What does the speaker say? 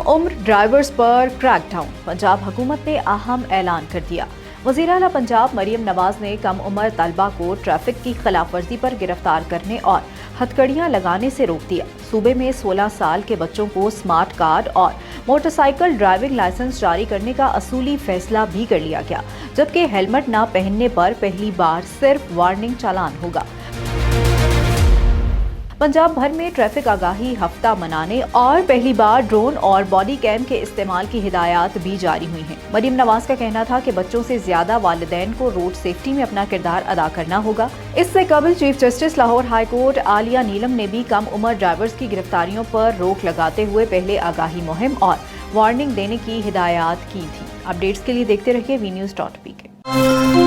उम्र ड्राइवर्स पर क्रैकडाउन, पंजाब हुकूमत ने अहम ऐलान कर दिया। वज़ीर आला पंजाब मरियम नवाज ने कम उम्र तलबा को ट्रैफिक की खिलाफ वर्जी पर गिरफ्तार करने और हथकड़ियां लगाने से रोक दिया। सूबे में 16 साल के बच्चों को स्मार्ट कार्ड और मोटरसाइकिल ड्राइविंग लाइसेंस जारी करने का असूली फैसला भी कर लिया गया, जबकि हेलमेट न पहनने पर पहली बार सिर्फ वार्निंग चालान होगा। पंजाब भर में ट्रैफिक आगाही हफ्ता मनाने और पहली बार ड्रोन और बॉडी कैम के इस्तेमाल की हिदायत भी जारी हुई हैं। मरियम नवाज का कहना था कि बच्चों से ज्यादा वालिदैन को रोड सेफ्टी में अपना किरदार अदा करना होगा। इससे कबल chief justice Lahore high court आलिया नीलम ने भी कम उम्र ड्राइवर्स की गिरफ्तारियों पर रोक लगाते हुए पहले आगाही मुहिम और वार्निंग देने की हिदायत की थी। अपडेट्स के लिए देखते रहिए vnews.pk।